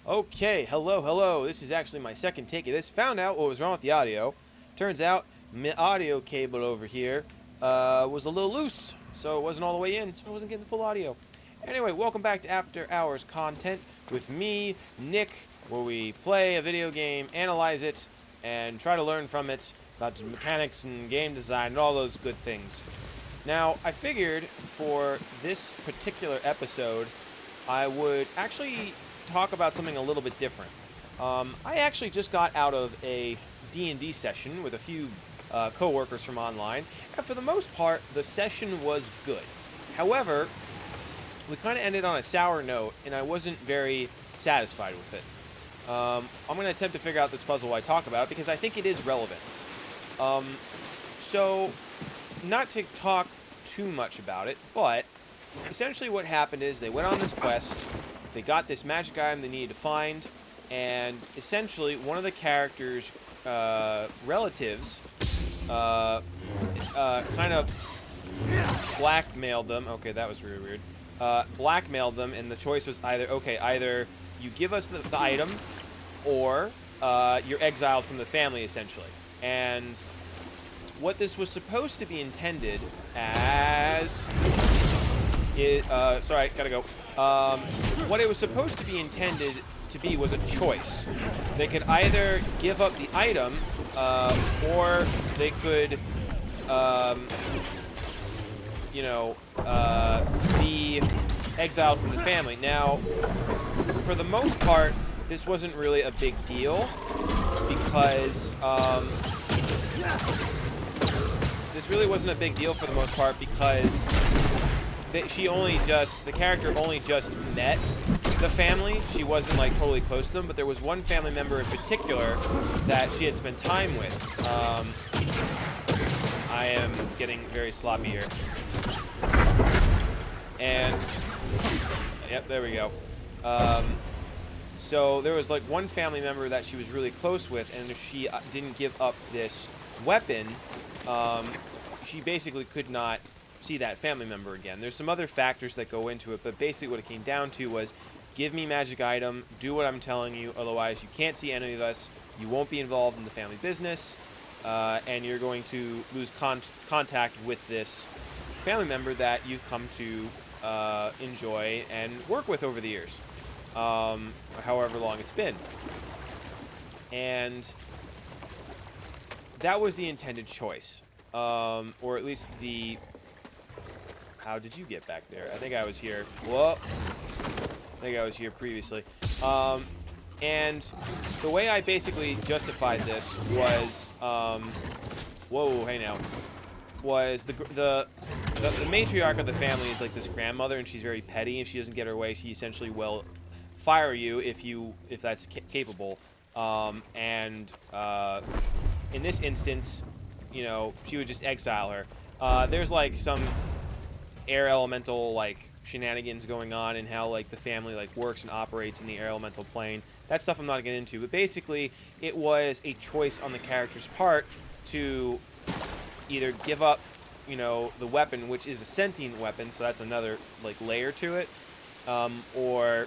Okay, hello. This is actually my second take of this. Found out what was wrong with the audio. Turns out my audio cable over here was a little loose, so it wasn't all the way in, so I wasn't getting the full audio. Anyway, welcome back to After Hours content with me, Nick, where we play a video game, analyze it, and try to learn from it about the mechanics and game design and all those good things. Now, I figured for this particular episode, I would actually talk about something a little bit different. I actually just got out of a D&D session with a few co-workers from online, and for the most part, the session was good. However, we kind of ended on a sour note, and I wasn't very satisfied with it. I'm going to attempt to figure out this puzzle while I talk about it, because I think it is relevant. So, not to talk too much about it, but essentially what happened is they went on this quest, they got this magic item they needed to find, and essentially one of the characters' relatives kind of blackmailed them. Okay, that was really weird. Blackmailed them, and the choice was either you give us the item, or you're exiled from the family, essentially. And what this was supposed to be intended as is, sorry, gotta go. What it was supposed to be intended to be was a choice. They could either give up the item, or they could, be exiled from the family. Now, for the most part, this wasn't really a big deal, because, this really wasn't a big deal for the most part, because the character only just met the family. She wasn't like totally close to them, but there was one family member in particular that she had spent time with. I am getting very sloppy here. And, yep, there we go. So there was like one family member that she was really close with, and if she didn't give up this weapon, she basically could not see that family member again. There's some other factors that go into it, but basically what it came down to was, give me magic item, do what I'm telling you, otherwise you can't see any of us, you won't be involved in the family business, and you're going to lose contact with this family member that you've come to enjoy and work with over the years, however long it's been. And that was the intended choice, or at least the... How did you get back there? I think I was here. Whoa. I think I was here previously. And the way I basically justified this was, whoa, hey now, was the matriarch of the family is like this grandmother, and she's very petty. If she doesn't get her way, she essentially will fire you if that's capable. In this instance, you know, she would just exile her. There's like some air elemental like shenanigans going on, and how like the family like works and operates in the air elemental plane. That stuff I'm not getting into, but basically it was a choice on the character's part to either give up, you know, the weapon, which is a sentient weapon, so that's another like layer to it, or,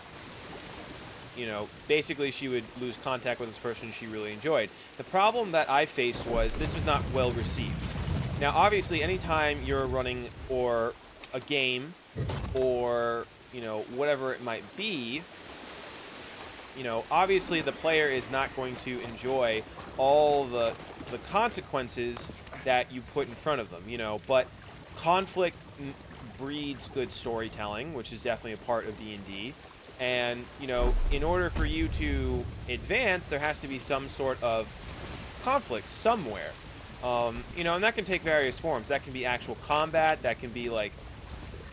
you know, basically she would lose contact with this person she really enjoyed. The problem that I faced was this was not well received. Now obviously anytime you're running or a game, or, you know, whatever it might be, you know, obviously the player is not going to enjoy all the consequences that you put in front of them, you know, but conflict breeds good storytelling, which is definitely a part of D&D. And, you know, in order for you to advance, there has to be some sort of conflict somewhere. You know, and that can take various forms. That can be actual combat, that can be like,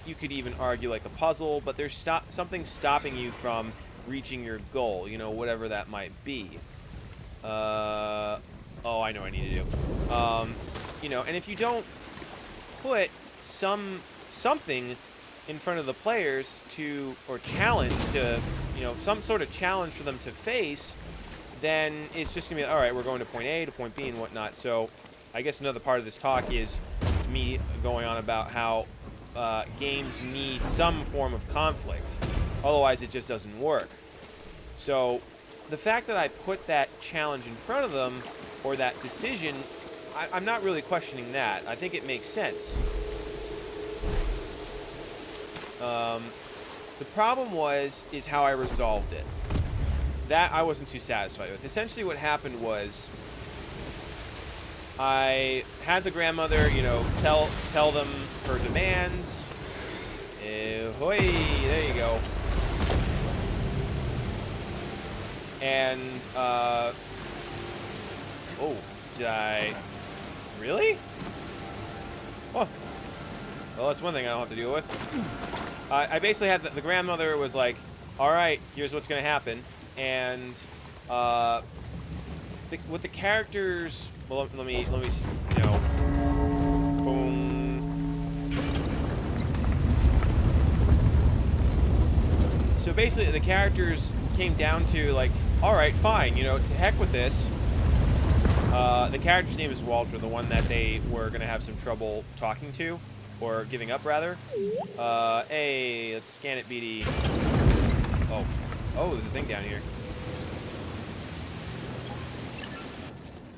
you could even argue like a puzzle, but there's something stopping you from reaching your goal, you know, whatever that might be. Oh, I know what I need to do. You know, and if you don't put something in front of the players or challenge to, you know, some sort of challenge for them to face, then it's just gonna be, all right, we're going to point A to point B and whatnot. So I guess another part of this talk is me going on about how games need some form of conflict. Otherwise, it just doesn't work. So the fact that I put that challenge in front of them, or that decision, I'm not really questioning that. I think it makes sense. The problem is how I resolved it. That I wasn't too satisfied with. Essentially what happened was I had the grandmother, you know, tell them her demands. Hoy, there you go. And, oh, did I... Really? Oh. Well, that's one thing I don't have to deal with. I basically had the grandmother was like, alright, here's what's going to happen. And, with the characters... Well, let me, you know... Boom. So basically, the characters came down to, like, alright, fine, you know, to heck with this. The character's name is Walter, the one that they were going to have some trouble talking to. Or giving up, rather. Hey, let's scan it, BD. Oh. Oh, there's a thing down here.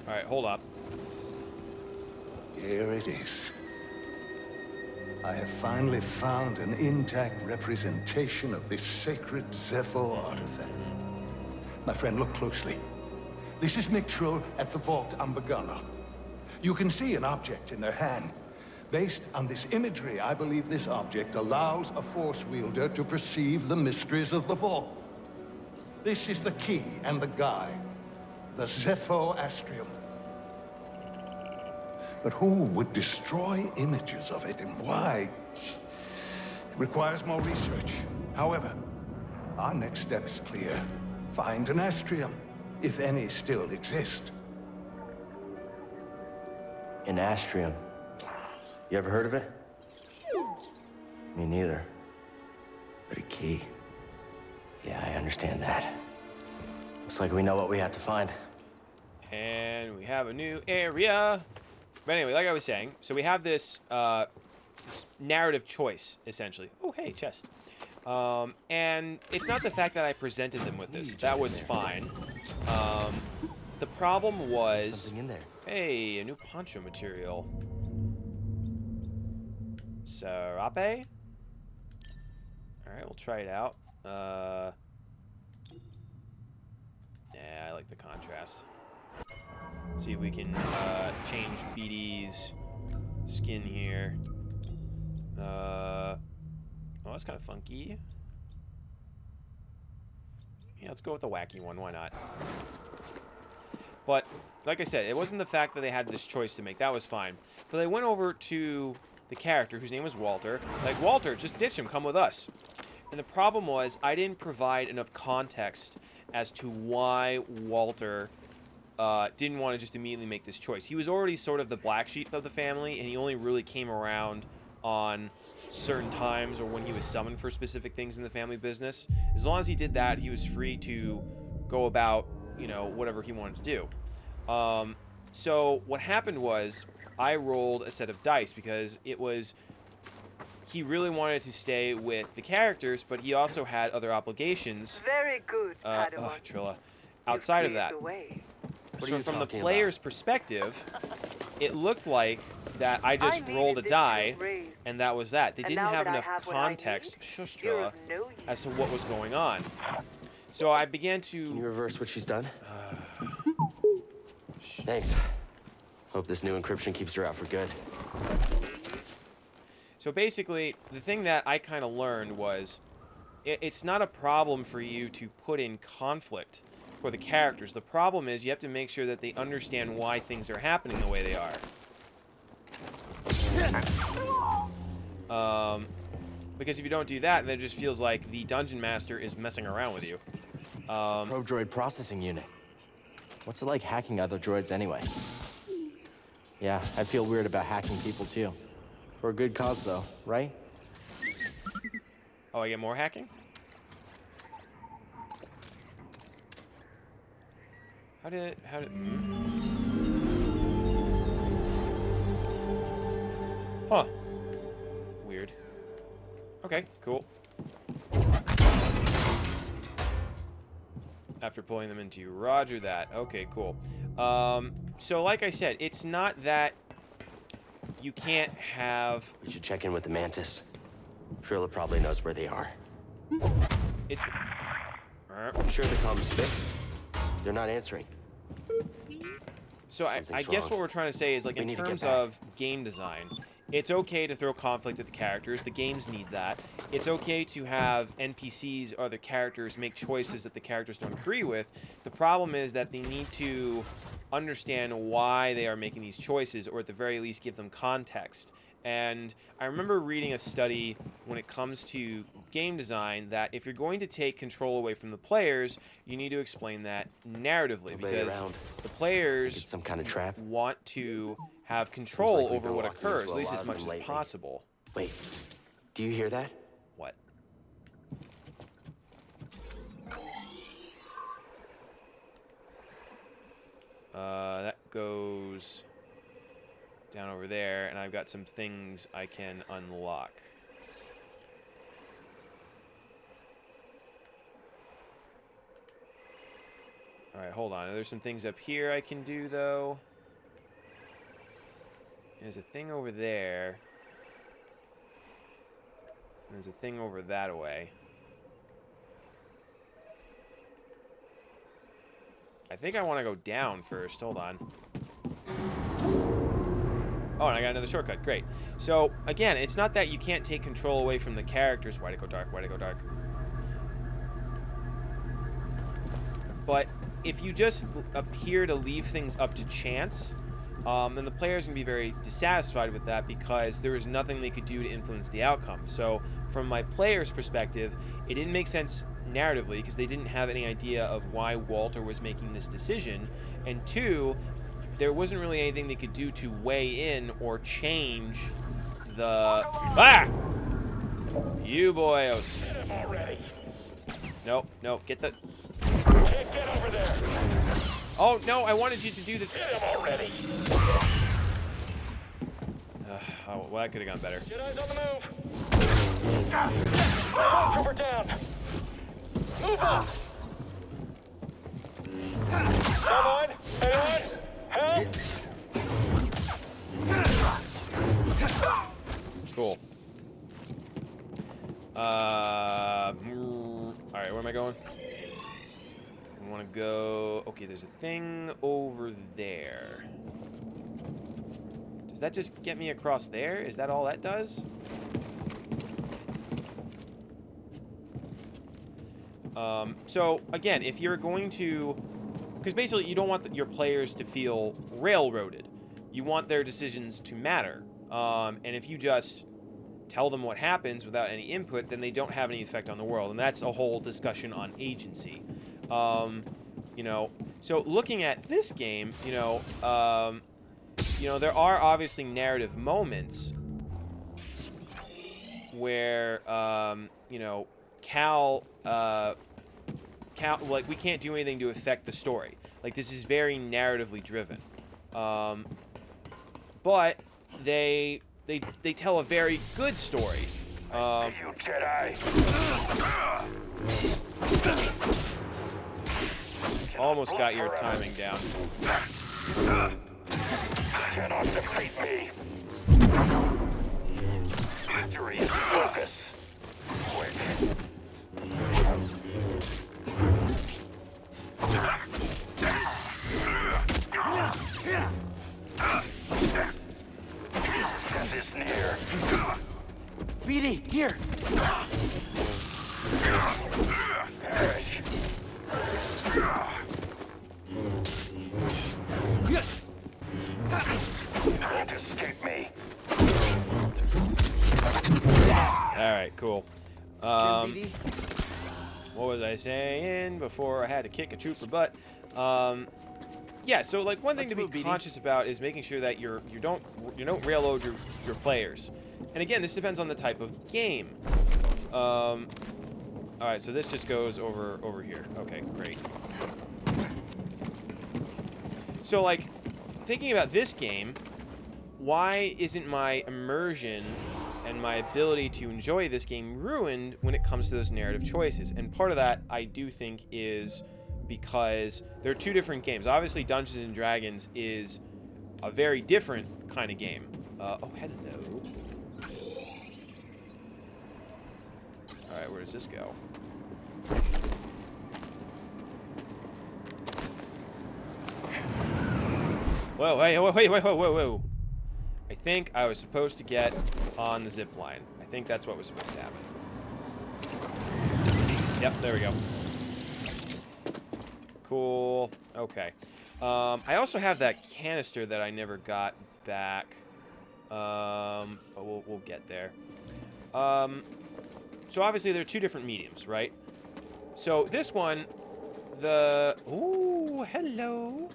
Alright, hold up. Here it is. I have finally found an intact representation of this sacred Zepho artifact. My friend, look closely. This is Mictril at the Vault Ambagana. You can see an object in their hand. Based on this imagery, I believe this object allows a Force wielder to perceive the mysteries of the Vault. This is the key and the guide. The Zepho Astrium. But who would destroy images of it, and why? It requires more research. However, our next step is clear. Find an Astrium, if any still exist. An Astrium? You ever heard of it? Me neither. But a key. Yeah, I understand that. Looks like we know what we have to find. And we have a new area. But anyway, like I was saying, so we have this, this narrative choice, essentially. Oh, hey, chest. And it's not the fact that I presented them with this. That was fine. The problem was... Something in there. Hey, a new poncho material. Serape? Alright, we'll try it out. Yeah, I like the contrast. See if we can change BD's skin here. Oh, that's kind of funky. Yeah, let's go with the wacky one. Why not? But, like I said, it wasn't the fact that they had this choice to make. That was fine. But they went over to the character, whose name was Walter. Like, Walter, just ditch him. Come with us. And the problem was, I didn't provide enough context as to why Walter didn't want to just immediately make this choice. He was already sort of the black sheep of the family, and he only really came around on certain times or when he was summoned for specific things in the family business. As long as he did that, he was free to go about, you know, whatever he wanted to do. So what happened was I rolled a set of dice because it was... He really wanted to stay with the characters, but he also had other obligations. Very good, Padawan. Trilla. Outside of that. So from the player's perspective, it looked like that I just rolled a die, and that was that. They didn't have enough context, shush, Trilla, as to what was going on. So I began to... Can you reverse what she's done? Thanks. Hope this new encryption keeps her out for good. So basically, the thing that I kind of learned was, it's not a problem for you to put in conflict for the characters. The problem is you have to make sure that they understand why things are happening the way they are. Because if you don't do that, then it just feels like the dungeon master is messing around with you. Probe droid processing unit. What's it like hacking other droids anyway? Yeah, I feel weird about hacking people too. For a good cause though, right? Oh, I get more hacking? How did... Huh. Weird. Okay, cool. after pulling them into you. Roger that. Okay, cool. So like I said, it's not that you can't have... We should check in with the Mantis. Trilla probably knows where they are. It's... I'm sure the comm's fixed. They're not answering. So I guess what we're trying to say is, like, in terms of game design, it's okay to throw conflict at the characters. The games need that. It's okay to have NPCs or the characters make choices that the characters don't agree with. The problem is that they need to understand why they are making these choices, or at the very least give them context. And I remember reading a study when it comes to game design that if you're going to take control away from the players, you need to explain that narratively, because the players some kind of trap. Want to have control over what occurs, at least as much as possible. Wait, do you hear that? What? That goes down over there, and I've got some things I can unlock. Alright, hold on. There's some things up here I can do, though. There's a thing over there. There's a thing over that way. I think I want to go down first. Hold on. Oh, and I got another shortcut. Great. So, again, it's not that you can't take control away from the characters. Why'd it go dark? Why'd it go dark? But if you just appear to leave things up to chance, then the players can be very dissatisfied with that, because there was nothing they could do to influence the outcome. So, from my player's perspective, it didn't make sense narratively, because they didn't have any idea of why Walter was making this decision. And two, there wasn't really anything they could do to weigh in or change the... Ah! You boyos. Nope, nope, get the... Get over there. Oh, no, I wanted you to do the... Get him already. Oh, well, that could have gone better. Jedi's on the move. Trooper down. Move up. Come on. Anyone? Help. Cool. Alright, where am I going? I want to go... Okay, there's a thing over there. Does that just get me across there? Is that all that does? So, again, if you're going to... Because basically, you don't want your players to feel railroaded. You want their decisions to matter. And if you just tell them what happens without any input, then they don't have any effect on the world. And that's a whole discussion on agency. You know, so looking at this game, you know, there are obviously narrative moments where, you know, Cal, like, we can't do anything to affect the story. Like, this is very narratively driven. But they tell a very good story. You Jedi. Almost got your timing down. Cannot defeat me. Victory is focus. Quick. Death is near. BD, here! Perish. Can't escape me. Alright, cool. What was I saying before I had to kick a trooper butt? Yeah, so like one thing to be conscious about is making sure that you don't railroad your players. And again, this depends on the type of game. Alright, so this just goes over here. Okay, great. So like, thinking about this game, why isn't my immersion and my ability to enjoy this game ruined when it comes to those narrative choices? And part of that, I do think, is because they're two different games. Obviously, Dungeons and Dragons is a very different kind of game. Oh, hello. All right, where does this go? Whoa, hey, whoa. I think I was supposed to get on the zip line. I think that's what was supposed to happen. Yep, there we go. Cool. Okay. I also have that canister that I never got back. But we'll get there. So obviously there are two different mediums, right? So this one, ooh, hello.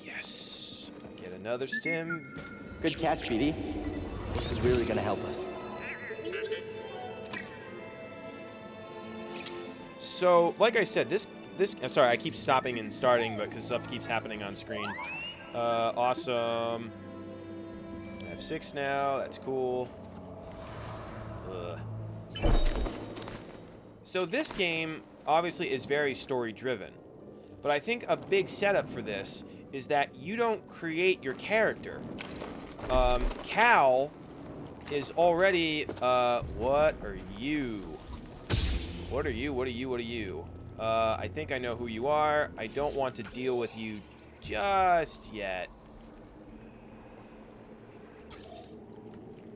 Yes. I get another stim. Good catch, Pt. This is really gonna help us. So, like I said, this I'm sorry, I keep stopping and starting, but because stuff keeps happening on screen. Awesome. I have 6 now. That's cool. Ugh. So this game obviously is very story-driven, but I think a big setup for this is that you don't create your character. Cal is already. What are you? What are you? I think I know who you are. I don't want to deal with you just yet.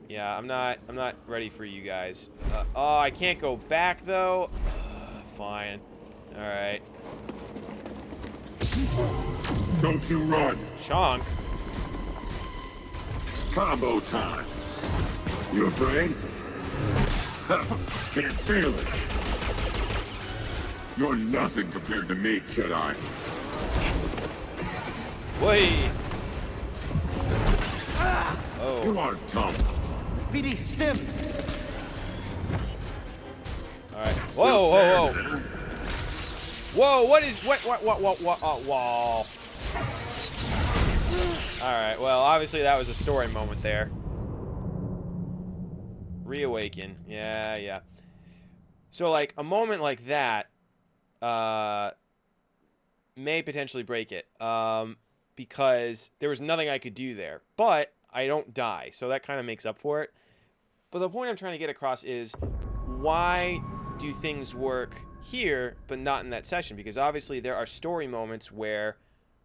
Yeah, I'm not ready for you guys. Oh, I can't go back though. Fine. All right. Don't you run. Chonk. Combo time. You afraid? Can't feel it. You're nothing compared to me, Jedi. Wait. Oh. You are dumb. Pt, stim. All right. Whoa. Whoa, what? Wall. Alright, well, obviously that was a story moment there. Reawaken. Yeah. So, like, a moment like that may potentially break it. Because there was nothing I could do there. But I don't die, so that kind of makes up for it. But the point I'm trying to get across is, why do things work here, but not in that session? Because obviously there are story moments where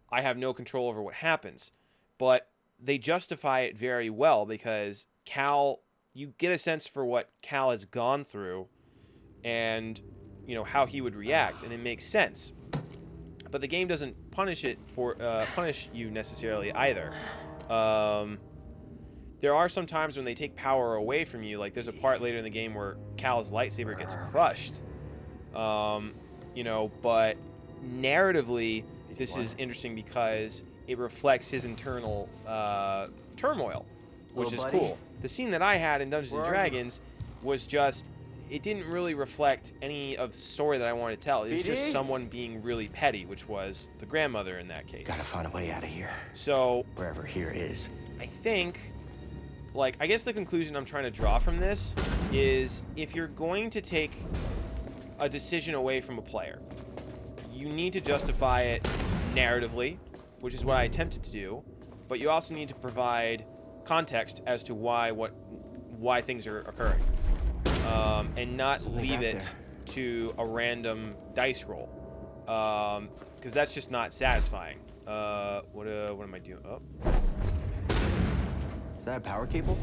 I have no control over what happens. But they justify it very well because Cal, you get a sense for what Cal has gone through and, you know, how he would react, and it makes sense. But the game doesn't punish you necessarily either. There are some times when they take power away from you. Like, there's a part later in the game where Cal's lightsaber gets crushed. You know, but narratively, this is interesting because it reflects his internal turmoil, which is cool. The scene that I had in Dungeons & Dragons was just, it didn't really reflect any of the story that I wanted to tell. It was just someone being really petty, which was the grandmother in that case. Gotta find a way out of here. So, wherever here is. I think, like, I guess the conclusion I'm trying to draw from this is, if you're going to take a decision away from a player, you need to justify it narratively, which is what I attempted to do, but you also need to provide context as to why things are occurring, and not leave it to a random dice roll, because that's just not satisfying. What am I doing? Oh, is that a power cable?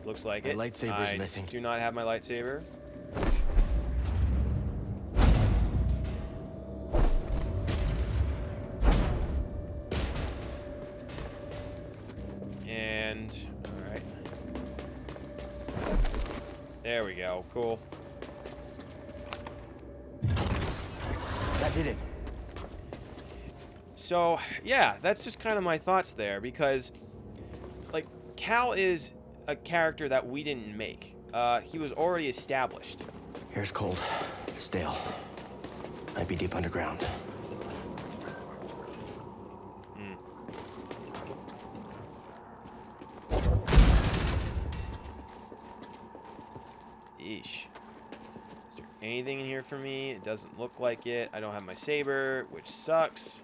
looks like My it. lightsaber's I missing. do not have my lightsaber. And, alright. There we go. Cool. That did it. So, yeah, that's just kind of my thoughts there, because, like, Cal is a character that we didn't make. He was already established. Here's cold. Stale. Might be deep underground. Is there anything in here for me? It doesn't look like it. I don't have my saber, which sucks.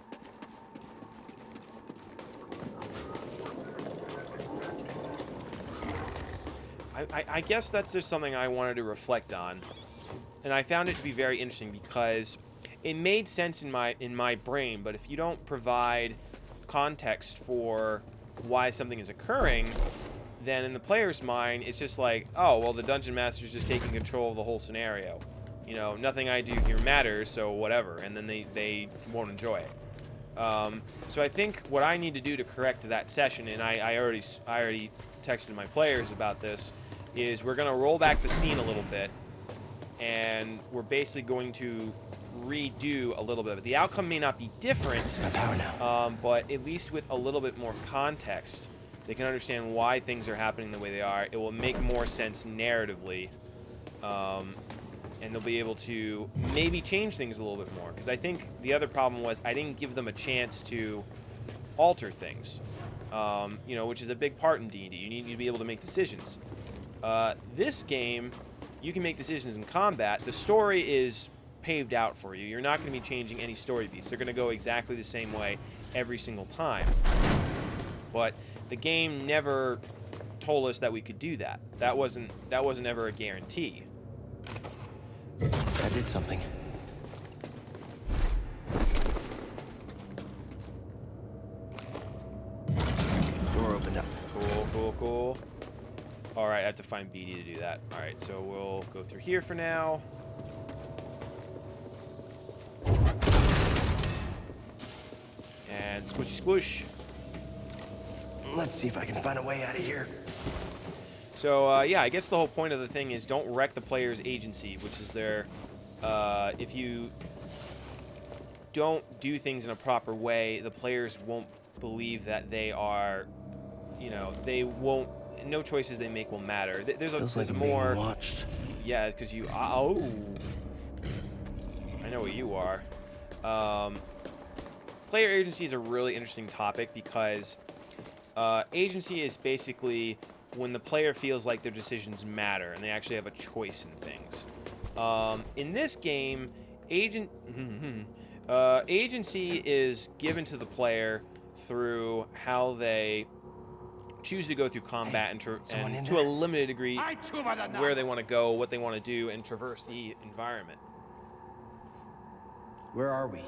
I guess that's just something I wanted to reflect on. And I found it to be very interesting because it made sense in my brain, but if you don't provide context for why something is occurring, then in the player's mind, it's just like, oh, well, the Dungeon Master's just taking control of the whole scenario. You know, nothing I do here matters, so whatever. And then they won't enjoy it. So I think what I need to do to correct that session, and I already texted my players about this, is we're going to roll back the scene a little bit, and we're basically going to redo a little bit. The outcome may not be different, It's my power now. but at least with a little bit more context, they can understand why things are happening the way they are. It will make more sense narratively, and they'll be able to maybe change things a little bit more. Because I think the other problem was I didn't give them a chance to alter things, you know, which is a big part in D&D. You need to be able to make decisions. This game, you can make decisions in combat. The story is paved out for you. You're not going to be changing any story beats. They're going to go exactly the same way every single time. But the game never told us that we could do that. That wasn't ever a guarantee. I did something. Door opened up. Cool. All right, I have to find BD to do that. All right, so we'll go through here for now. And squishy squish. Let's see if I can find a way out of here. So, yeah, I guess the whole point of the thing is don't wreck the player's agency, which is their, if you don't do things in a proper way, the players won't believe that they are, you know, they won't, no choices they make will matter. There's a more, watched. yeah, it's because you, oh, I know what you are. Player agency is a really interesting topic because agency is basically when the player feels like their decisions matter and they actually have a choice in things. In this game, agency is given to the player through how they choose to go through combat and to a limited degree where they want to go, what they want to do, and traverse the environment. Where are we?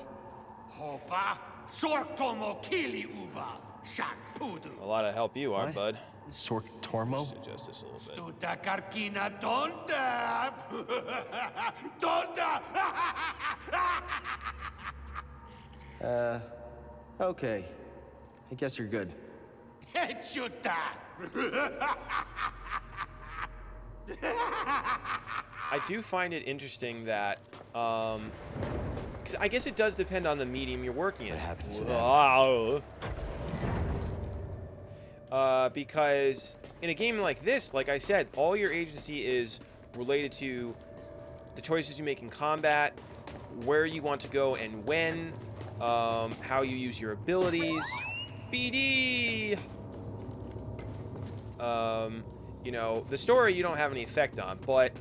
A lot of help you are, What? bud. Sork Tormo? Just adjust this a little bit. Okay. I guess you're good. I do find it interesting that, 'cause I guess it does depend on the medium you're working in. What happened to that? Because in a game like this, like I said, all your agency is related to the choices you make in combat, where you want to go and when, how you use your abilities. BD! You know, the story you don't have any effect on, but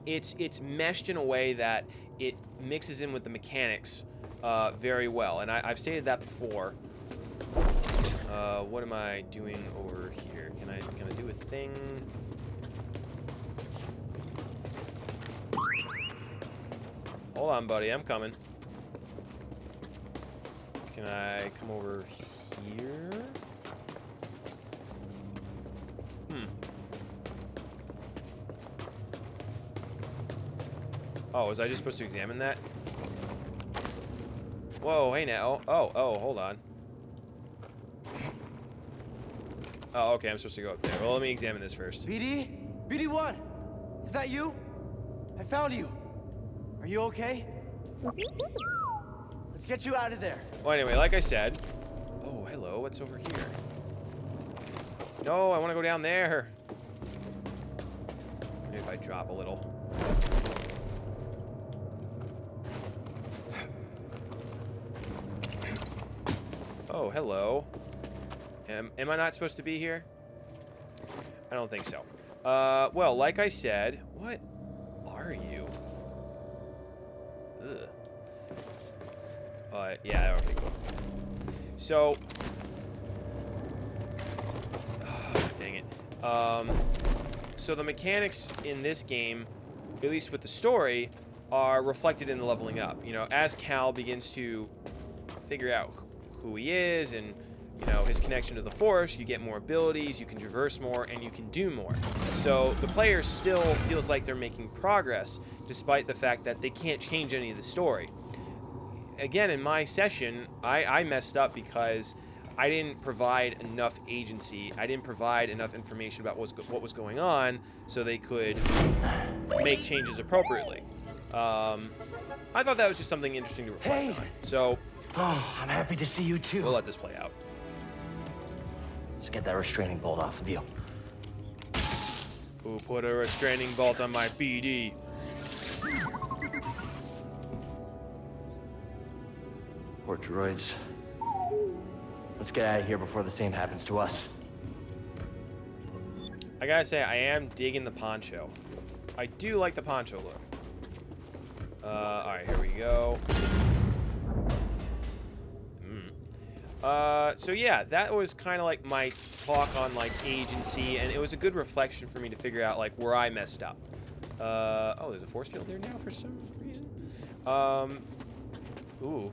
it's meshed in a way that it mixes in with the mechanics very well, and I've stated that before. What am I doing over here? Can I do a thing? Hold on, buddy, I'm coming. Can I come over here? Oh, was I just supposed to examine that? Whoa, hey now. Oh, hold on. Oh, okay, I'm supposed to go up there. Well, let me examine this first. BD? BD1! Is that you? I found you. Are you okay? Let's get you out of there. Well, anyway, like I said... Oh, hello, what's over here? No, I want to go down there. Maybe if I drop a little. Oh, hello. Am I not supposed to be here? I don't think so. Well, like I said, what are you? Ugh. Yeah, okay, cool. So, dang it. So the mechanics in this game, at least with the story, are reflected in the leveling up. You know, as Cal begins to figure out who he is and, you know, his connection to the Force, you get more abilities, you can traverse more, and you can do more. So the player still feels like they're making progress, despite the fact that they can't change any of the story. Again, in my session, I messed up because I didn't provide enough agency. I didn't provide enough information about what was going on so they could make changes appropriately. I thought that was just something interesting to reflect on. So, I'm happy to see you too. we'll let this play out. Let's get that restraining bolt off of you. Who put a restraining bolt on my BD? Poor droids. Let's get out of here before the same happens to us. I gotta say, I am digging the poncho. I do like the poncho look. Alright, here we go. So yeah, that was kind of like my talk on like agency, and it was a good reflection for me to figure out like where I messed up. Oh, there's a force field there now for some reason. Ooh.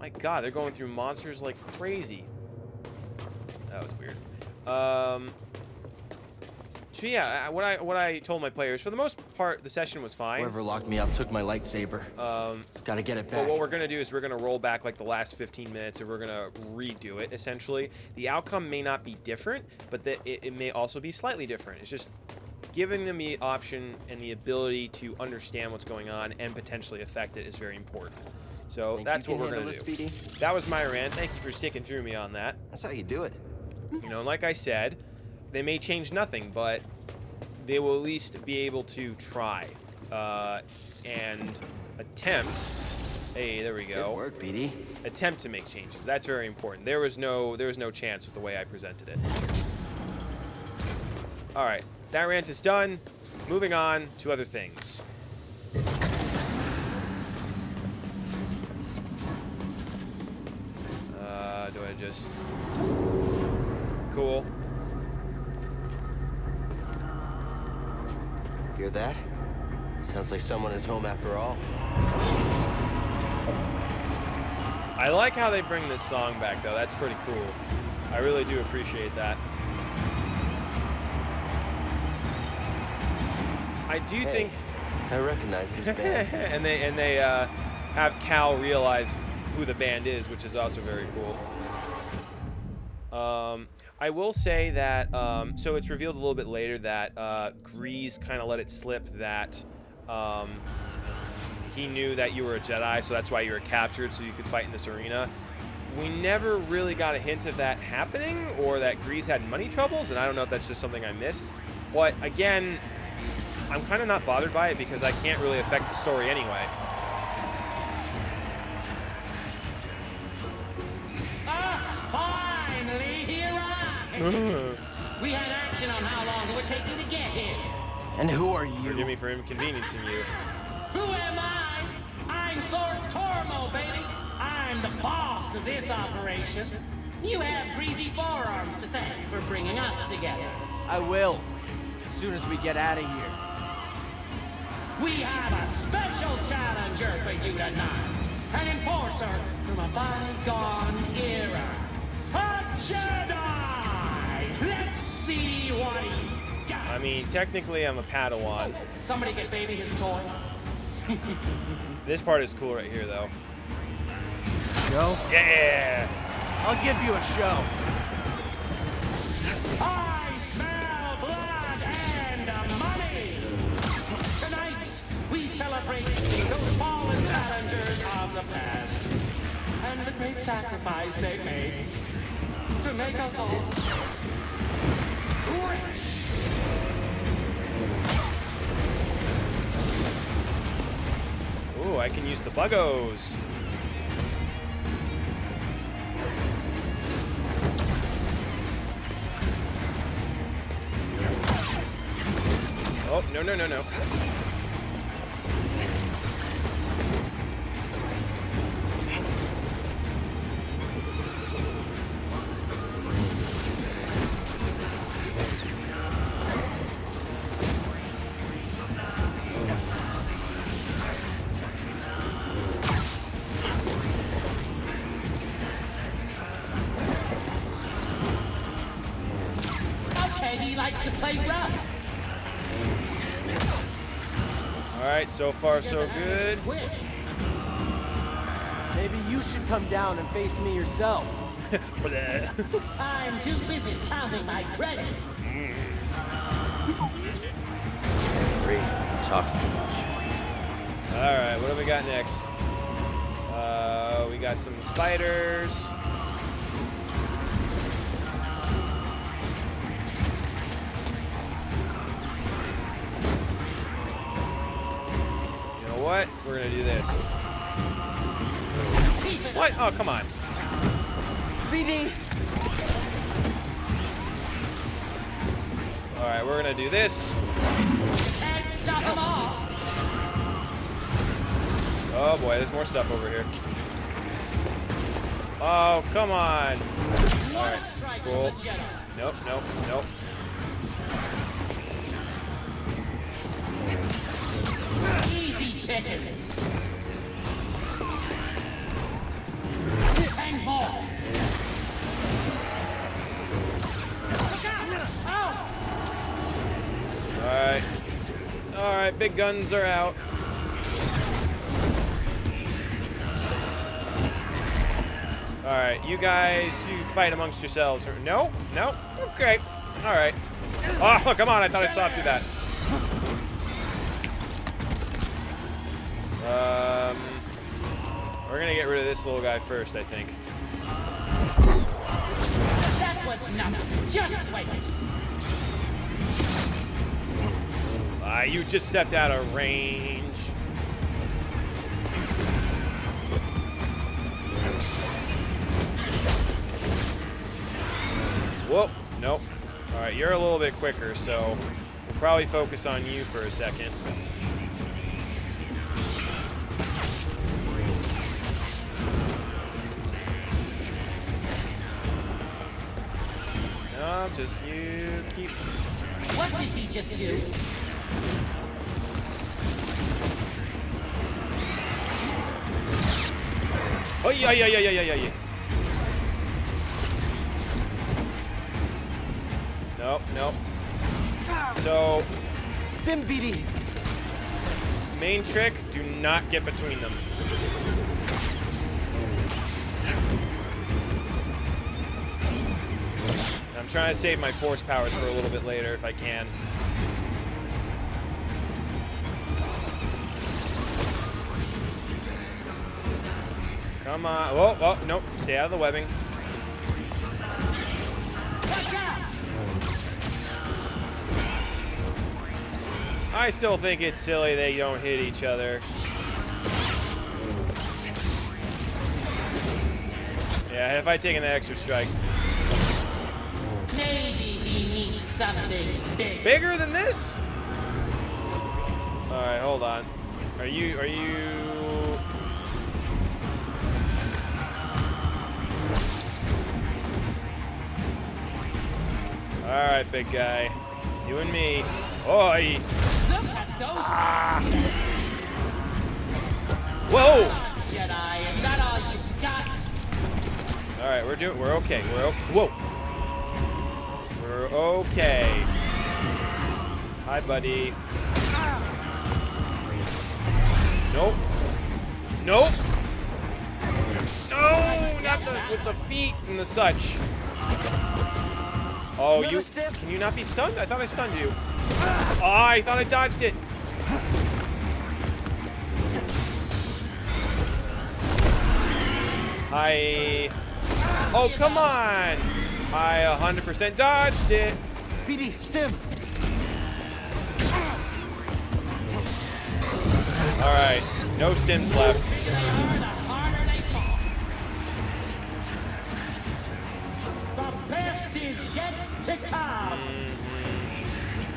My God, they're going through monsters like crazy. That was weird. So yeah, what I told my players, for the most part, the session was fine. Whoever locked me up took my lightsaber. Gotta get it back. But what we're gonna do is we're gonna roll back like the last 15 minutes, and we're gonna redo it essentially. The outcome may not be different, but it may also be slightly different. It's just giving them the option and the ability to understand what's going on and potentially affect it is very important. So that's what we're gonna do. That was my rant. Thank you for sticking through me on that. That's how you do it. You know, like I said, they may change nothing, but they will at least be able to try and attempt. Hey, there we go. Good work, BD. Attempt to make changes. That's very important. There was no chance with the way I presented it. All right, that rant is done. Moving on to other things. Do I just... Cool. Hear that? Sounds like someone is home after all. I like how they bring this song back, though. That's pretty cool. I really do appreciate that. I do think... I recognize this band. and they have Cal realize who the band is, which is also very cool. I will say that, so it's revealed a little bit later that Grease kind of let it slip that he knew that you were a Jedi, so that's why you were captured, so you could fight in this arena. We never really got a hint of that happening, or that Grease had money troubles, and I don't know if that's just something I missed. But again, I'm kind of not bothered by it because I can't really affect the story anyway. We had action on how long it would take you to get here. And who are you? Forgive me for inconveniencing you. Who am I? I'm Sword Tormo, baby. I'm the boss of this operation. You have greasy forearms to thank for bringing us together. I will, as soon as we get out of here. We have a special challenger for you tonight. An enforcer from a bygone era. A Jedi! Let's see what he's got. I mean, technically I'm a Padawan. Somebody get baby his toy. This part is cool right here, though. Joe, Yeah! I'll give you a show. I smell blood and money. Tonight, we celebrate those fallen challengers of the past and the great sacrifice they made to make us all rich. Ooh, I can use the buggos. Oh, no. likes to play rough. Alright, so far so good. Quick. Maybe you should come down and face me yourself. I'm too busy counting my credits. Agree. He talks too much. Alright, what do we got next? We got some spiders. You know what? We're gonna do this. What? Oh, come on. BD! Alright, we're gonna do this. Can't stop them all. Oh boy, there's more stuff over here. Oh, come on. Alright, cool. Nope, nope, nope. Easy pickings. Hang ball. Look out! Oh! Alright. Alright, big guns are out. Alright, you guys, you fight amongst yourselves. No? No? Okay. Alright. Oh, come on, I thought I saw through that. We're gonna get rid of this little guy first, I think. That was nothing. Just wait. You just stepped out of range. Whoa, nope. Alright, you're a little bit quicker, so we'll probably focus on you for a second. No, just you keep... What did he just do? Oh, yeah. Nope, nope. So, Stim BD! main trick, do not get between them. I'm trying to save my force powers for a little bit later if I can. Come on. Oh, oh, nope. Stay out of the webbing. Watch out! I still think it's silly they don't hit each other. Yeah, have I taken that extra strike? Maybe he needs something big. Bigger than this? Alright, hold on. Are you... Alright, big guy. You and me. Oi! Look at those Whoa! Jedi, is that all you got? Alright, we're okay. We're okay. Whoa! We're okay. Hi, buddy. Nope. Nope! No! Not with the feet and the such. Oh, you... Can you not be stunned? I thought I stunned you. Oh, I thought I dodged it. Hi. Oh, come on. I 100% dodged it. BD, Stim! All right. No stims left. The harder they fall. The best is yet to come.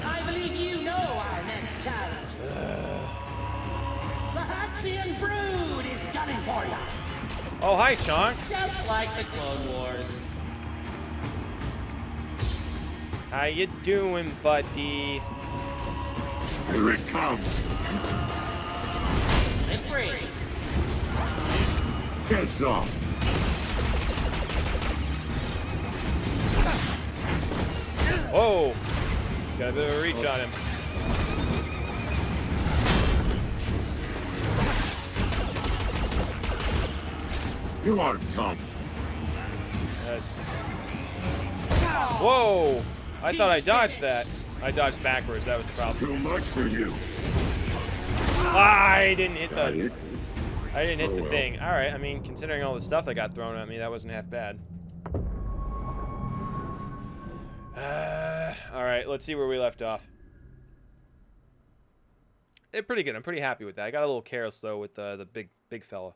I believe you know our next challenge. The Haxian Brood is gunning for you. Oh, hi, Chonk. Just like the Clone Wars. How you doing, buddy? Here it comes. And free. Get some. Whoa. Got a bit of a reach on him. You are tough. Yes. Whoa! I thought I dodged that. I dodged backwards. That was the problem. Too much for you. I didn't hit Got the. it? I didn't hit Oh, the well. thing. All right. I mean, considering all the stuff that got thrown at me, that wasn't half bad. All right. Let's see where we left off. Pretty good. I'm pretty happy with that. I got a little careless though with the big fella.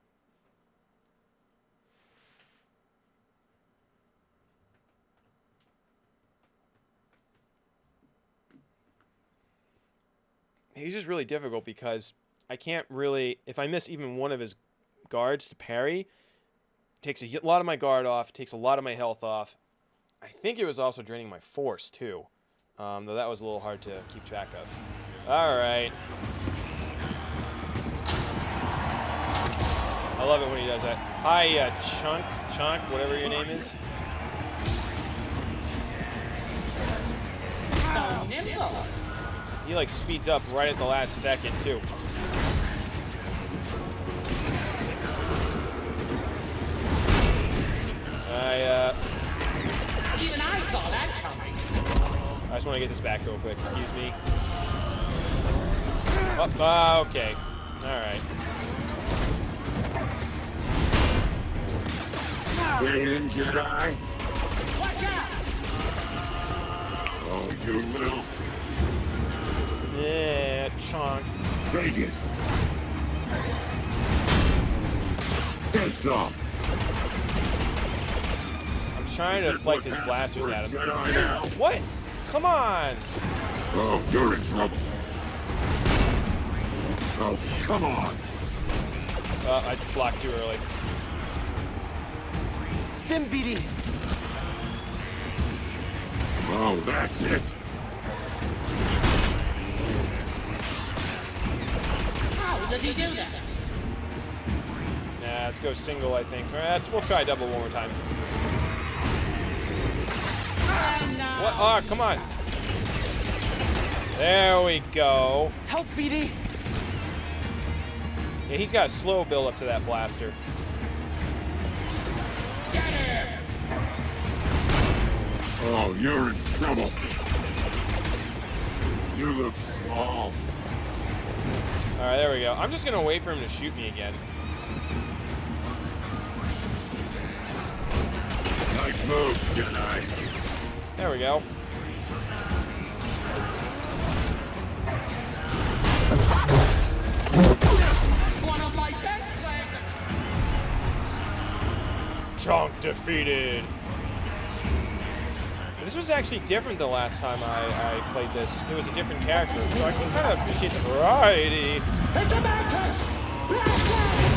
He's just really difficult because I can't really, if I miss even one of his guards to parry, it takes a lot of my guard off, takes a lot of my health off. I think it was also draining my force too, though that was a little hard to keep track of. All right. I love it when he does that. Hi, Chunk, whatever your name is. So nimble. He like speeds up right at the last second too. Even I saw that coming. I just want to get this back real quick. Excuse me. Okay. All right. Get in, Jedi. Watch out! Oh, you little. Yeah, Chunk. Take it. Get some. I'm trying to deflect his blasters at him. Jedi now. What? Come on. Oh, you're in trouble. Oh, come on. I blocked too early. Stim BD. Oh, that's it. How does he do that? Nah, let's go single, I think. All right, we'll try double one more time. What? Oh, come on. There we go. Help, BD. Yeah, he's got a slow build up to that blaster. Get him! Oh, you're in trouble. You look small. All right, there we go. I'm just gonna wait for him to shoot me again. Nice move, Jedi. There we go. One of my best players. Chunk defeated. This was actually different the last time I played this. It was a different character, so I can kind of appreciate the variety. It's a mantis! Blast it!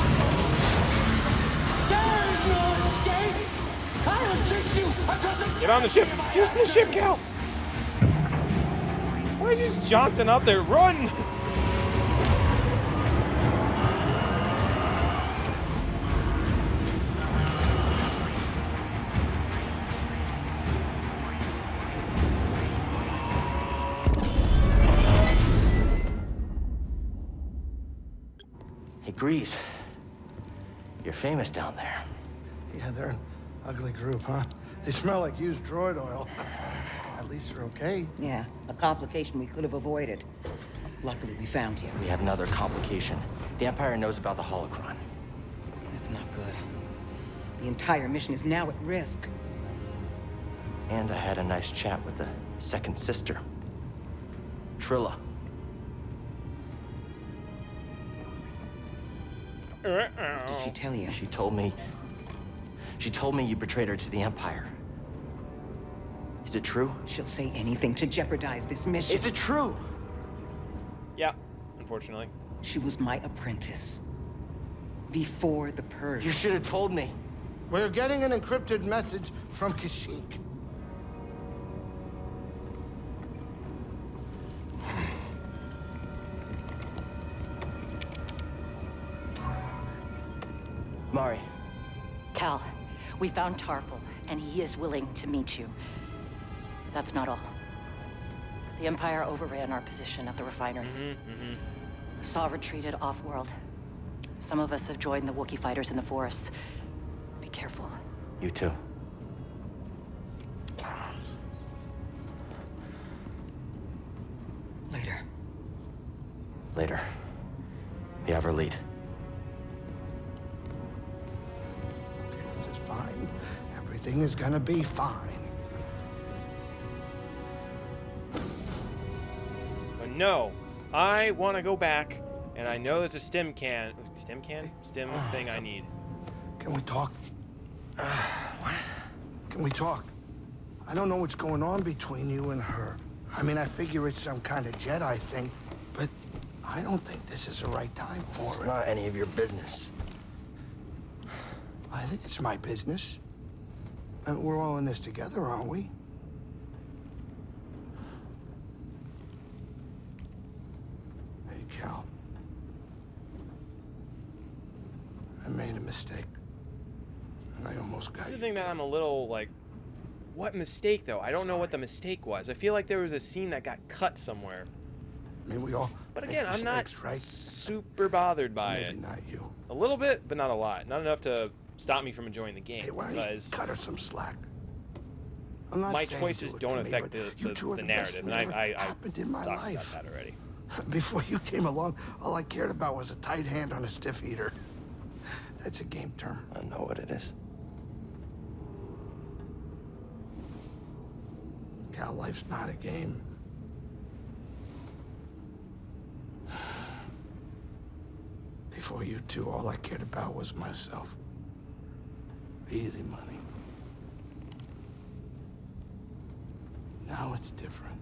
There is no escape! I'll chase you across the... Get on the ship! Get on the ship, Cal! Why is he just jaunting out there? Run! Hey, Grease. You're famous down there. Yeah, they're an ugly group, huh? They smell like used droid oil. At least they're okay. Yeah, a complication we could have avoided. Luckily, we found you. We have another complication. The Empire knows about the holocron. That's not good. The entire mission is now at risk. And I had a nice chat with the second sister, Trilla. Did she tell you? She told me you betrayed her to the Empire. Is it true? She'll say anything to jeopardize this mission. Is it true? Yeah, unfortunately. She was my apprentice. Before the Purge. You should have told me. We're getting an encrypted message from Kashyyyk. Mari, Cal, we found Tarful, and he is willing to meet you. But that's not all. The Empire overran our position at the refinery. Saw retreated off-world. Some of us have joined the Wookiee fighters in the forests. Be careful. You too. Later. Later. You have her lead. Okay, this is fine. Everything is gonna be fine. But no, I want to go back, and I know there's a stim thing I need. Can we talk? What? Can we talk? I don't know what's going on between you and her. I mean, I figure it's some kind of Jedi thing, but I don't think this is the right time for It's it. not any of your business. I think it's my business. And we're all in this together, aren't we? Hey, Cal. I made a mistake. And I almost got This is the you thing that I'm a little like, what mistake though? I don't know what the mistake was. I feel like there was a scene that got cut somewhere. I mean, we all But make again, I'm not mistakes, right? super bothered by Maybe it. not you. A little bit, but not a lot. Not enough to stop me from enjoying the game. Hey, why don't you Because cut her some slack? I'm not my saying choices do it don't for me, affect but you two are the best narrative, thing and that I ever happened in my talked life. about that already. Before you came along, all I cared about was a tight hand on a stiff heater. That's a game term. I know what it is. Cal, life's not a game. Before you two, all I cared about was myself. Easy money. Now it's different.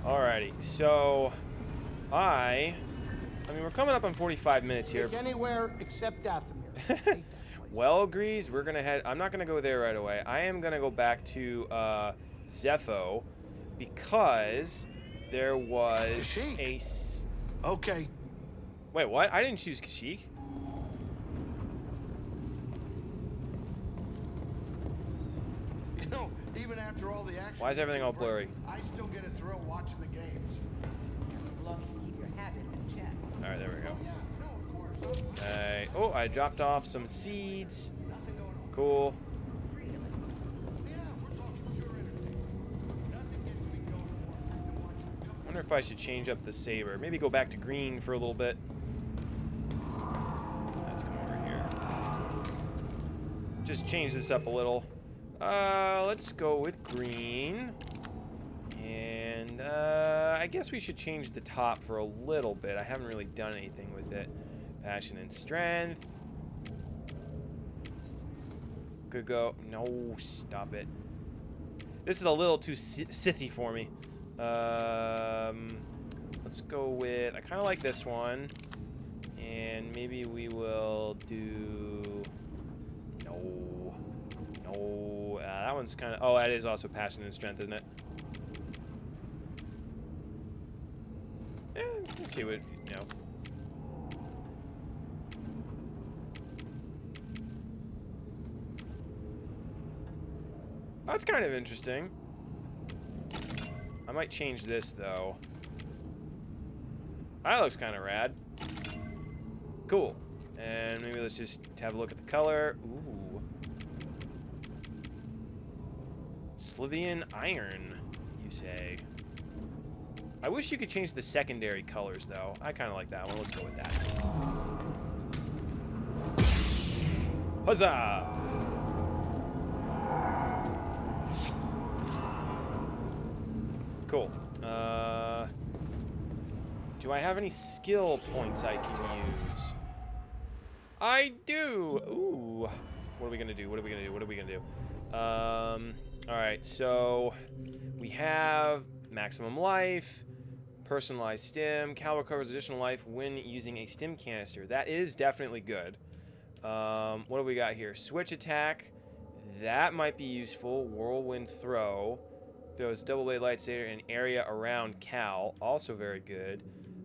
Alrighty, so I mean, we're coming up on 45 minutes here. Take anywhere except Dathomir. I hate that place. Well, Grease, we're gonna head. I'm not gonna go there right away. I am gonna go back to Zepho because there was Kashyyyk. a. Okay. Wait, what? I didn't choose Kashyyyk. You know, even after all the action. Why is everything all blurry? I still get a thrill watching the games. As long as you keep your habits in check. All right, there we go. Yeah, no, of course. Oh, I dropped off some seeds. Nothing going on. Cool. Really? Yeah, we're talking pure entertainment. Nothing gets me going more than watching a couple. Wonder if I should change up the saber. Maybe go back to green for a little bit. Let's come over here. Just change this up a little. Let's go with green. And I guess we should change the top for a little bit. I haven't really done anything with it. Passion and strength. Could go. No, stop it. This is a little too Sithy for me. Let's go with. I kind of like this one. And maybe we will do. No. No. That one's kind of. Oh, that is also passion and strength, isn't it? Let's see what, you know. That's kind of interesting. I might change this, though. That looks kind of rad. Cool. And maybe let's just have a look at the color. Ooh. Slivian iron, you say. I wish you could change the secondary colors, though. I kind of like that one. Let's go with that. Huzzah! Cool. Do I have any skill points I can use? I do! Ooh. What are we gonna do? What are we gonna do? What are we gonna do? Alright, so we have maximum life, personalized stim, Cal recovers additional life when using a stim canister. That is definitely good. What do we got here? Switch attack. That might be useful. Whirlwind throw. Throws double blade lightsaber in area around Cal. Also very good.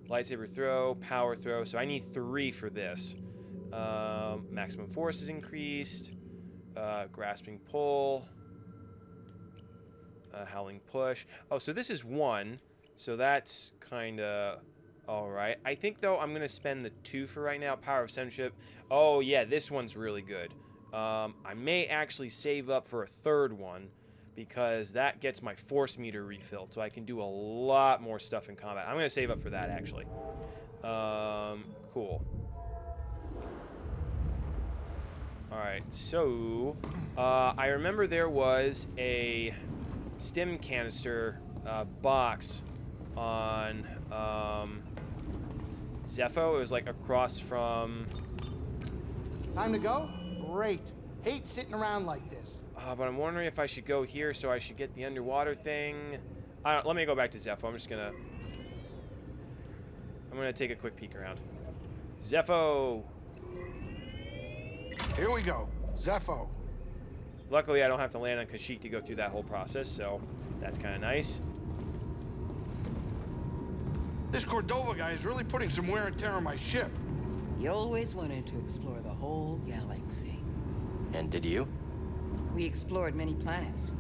Lightsaber throw, power throw. So I need 3 for this. Maximum force is increased. Grasping pull. Howling push. Oh, so this is 1. So that's kind of alright. I think, though, I'm going to spend the 2 for right now. Power of Censorship. Oh, yeah, this one's really good. I may actually save up for a 3rd one, because that gets my force meter refilled, so I can do a lot more stuff in combat. I'm going to save up for that, actually. Cool. Alright, so I remember there was a stim canister box on Zepho. It was like across from... Time to go? Great. Hate sitting around like this. But I'm wondering if I should go here, so I should get the underwater thing. Let me go back to Zepho. I'm gonna take a quick peek around. Zepho! Here we go. Zepho. Luckily, I don't have to land on Kashyyyk to go through that whole process, so that's kind of nice. This Cordova guy is really putting some wear and tear on my ship. You always wanted to explore the whole galaxy. And did you? We explored many planets.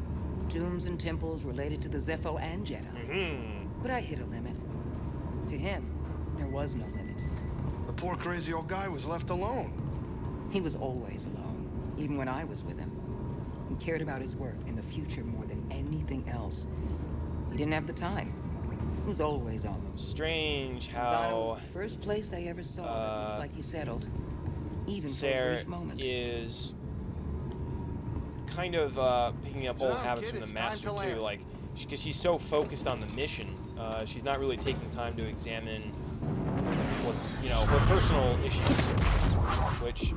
Tombs and temples related to the Zepho and Jedi. But I hit a limit. To him, there was no limit. The poor crazy old guy was left alone. He was always alone, even when I was with him. He cared about his work and the future more than anything else. He didn't have the time. He was always on them. Strange Ghana how was the first place I ever saw that looked like he settled. Even for a Sarah brief moment. is kind of picking up old habits from the Master, too. Like, because she's so focused on the mission, she's not really taking time to examine what's, her personal issues. Which,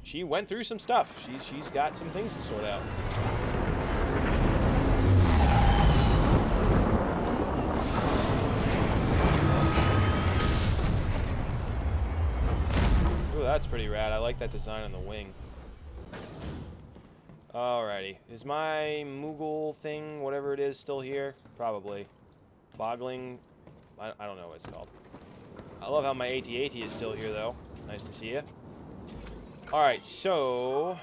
she went through some stuff. She's got some things to sort out. Ooh, that's pretty rad. I like that design on the wing. Alrighty. Is my Moogle thing, whatever it is, still here? Probably. Boggling. I don't know what it's called. I love how my AT-AT is still here, though. Nice to see you. Alright, so...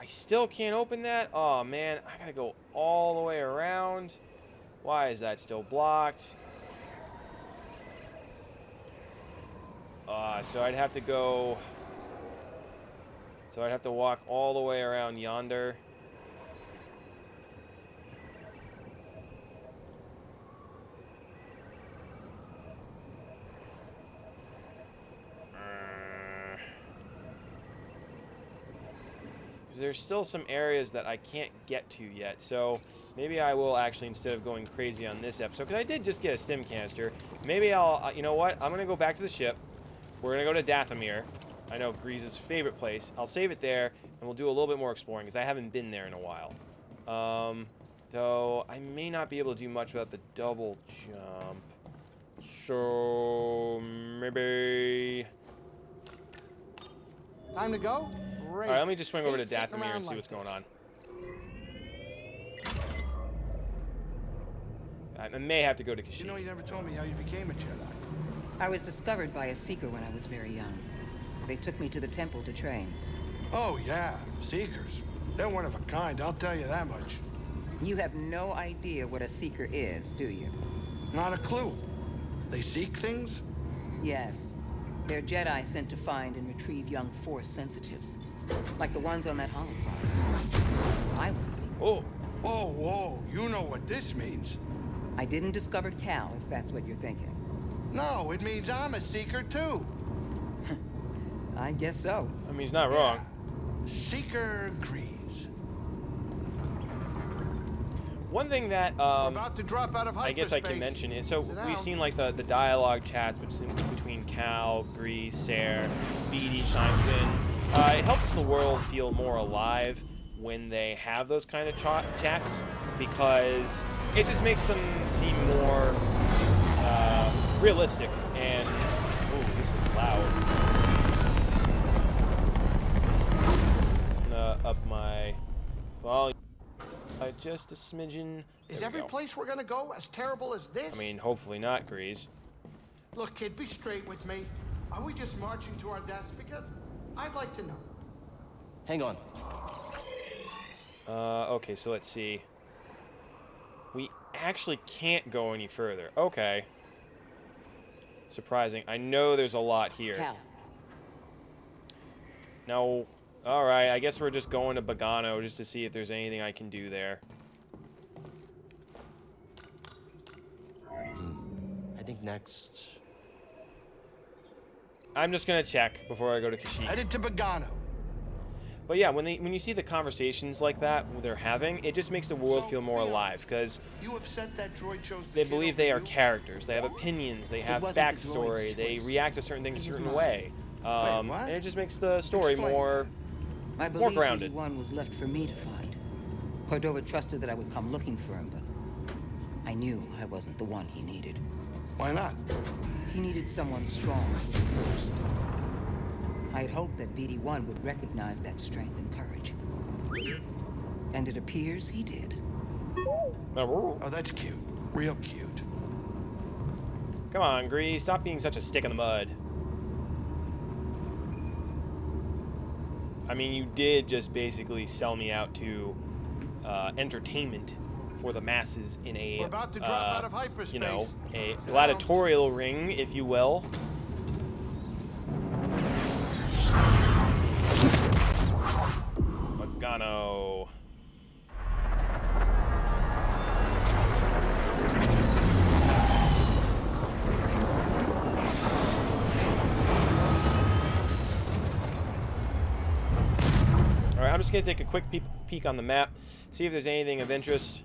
I still can't open that? Oh, man. I gotta go all the way around. Why is that still blocked? So I'd have to go... So I'd have to walk all the way around yonder. Because there's still some areas that I can't get to yet. So maybe I will actually, instead of going crazy on this episode, because I did just get a stim canister, maybe I'll, you know what? I'm going to go back to the ship. We're going to go to Dathomir. I know Grease's favorite place. I'll save it there, and we'll do a little bit more exploring, because I haven't been there in a while. Though I may not be able to do much without the double jump. So maybe... Time to go? Great. Alright, let me just swing over to Hate sitting Dathomir around and see like what's going on. I may have to go to Kashyyyk. You know, you never told me how you became a Jedi. I was discovered by a Seeker when I was very young. They took me to the temple to train. Oh, yeah. Seekers. They're one of a kind, I'll tell you that much. You have no idea what a Seeker is, do you? Not a clue. They seek things? Yes. They're Jedi sent to find and retrieve young Force sensitives. Like the ones on that holocron. I was a Seeker. Oh. Oh, whoa. You know what this means. I didn't discover Cal, if that's what you're thinking. No, it means I'm a Seeker, too. I guess so. I mean, he's not wrong. Seeker agrees. One thing that We're about to drop out of I guess I can hyperspace. mention is, so Sit we've down. seen like the dialogue chats between Cal, Grease, Sarah, BD chimes in. It helps the world feel more alive when they have those kind of chats, because it just makes them seem more realistic. And ooh, this is loud. I'm gonna up my volume just a smidgen. Is There we every go. place we're gonna go as terrible as this? I mean, hopefully not, Grease. Look, kid, be straight with me. Are we just marching to our deaths? Because I'd like to know. Hang on. Okay, so let's see. We actually can't go any further. Okay. Surprising. I know there's a lot here. Cal, No. Alright, I guess we're just going to Bogano just to see if there's anything I can do there. I think next. I'm just gonna check before I go to Kashyyyk. Headed to Bogano. But yeah, when you see the conversations like that they're having, it just makes the world So, feel more Leo, alive, because You upset that droid chose the they kid believe over they are you? characters, they have opinions, they have wasn't the backstory, droid's they choice. react to certain things a It was certain mine. way. Wait, what? And it just makes the story Explain. more I believe grounded. BD-1 was left for me to find. Cordova trusted that I would come looking for him, but I knew I wasn't the one he needed. Why not? He needed someone strong first. I had hoped that BD-1 would recognize that strength and courage. And it appears he did. Oh, that's cute. Real cute. Come on, Grease, stop being such a stick in the mud. I mean, you did just basically sell me out to entertainment for the masses in a, We're about to drop out of hyperspace. you know, a Sit gladiatorial ring, if you will. Bogano. Alright, I'm just going to take a quick peek on the map, see if there's anything of interest.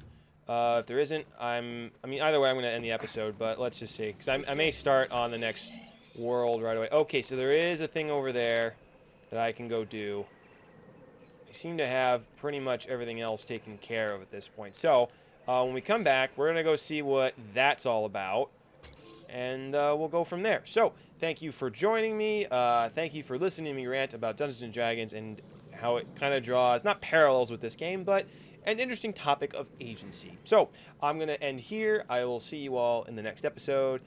If there isn't, I mean, either way, I'm going to end the episode, but let's just see. Because I may start on the next world right away. Okay, so there is a thing over there that I can go do. I seem to have pretty much everything else taken care of at this point. So, when we come back, we're going to go see what that's all about. And we'll go from there. So, thank you for joining me. Thank you for listening to me rant about Dungeons & Dragons and how it kind of draws, not parallels with this game, but an interesting topic of agency. So, I'm going to end here. I will see you all in the next episode.